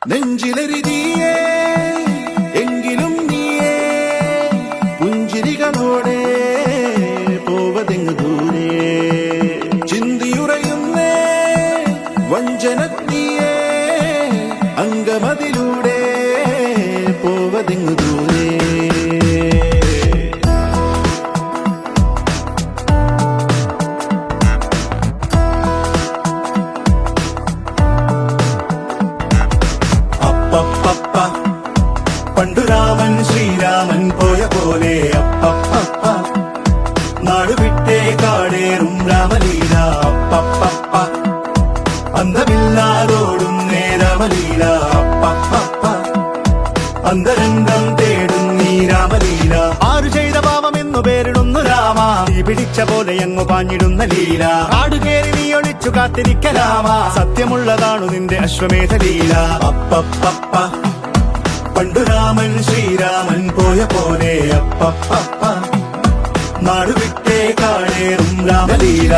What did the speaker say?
നെഞ്ചിലെരിതിയേ എങ്കിലും നീയേ പുഞ്ചിരികളോടെ പോവതെങ്ങു ദൂരെ ചിന്തിയുറയുന്നേ വഞ്ചനത്തിയേ അംഗമതിലൂടെ പോവതെങ്ങു ദൂരെ പണ്ടു രാമൻ ശ്രീരാമൻ പോയ പോലെ അപ്പപ്പ നാടുവിട്ടേ കാടേറും രാമലീല അപ്പപ്പ അന്തമില്ലാതോടും നേരാമലീല അപ്പപ്പ അന്തരംഗം തേടും നീ രാമലീല ആരു ചെയ്ത പാപമെന്നു പേരിടുന്നു രാമ നീ പിടിച്ച പോലെ എങ്ങു പാഞ്ഞിടുന്ന ലീല ആടുകേറി നീ ഒളിച്ചു കാത്തിരിക്ക രാമ സത്യമുള്ളതാണു നിന്റെ അശ്വമേധ ലീല അപ്പപ്പ പണ്ടു രാമൻ ശ്രീരാമൻ പോയ പോലെ അപ്പപ്പ നാടുവിട്ടേ കാടേറും രാമലീല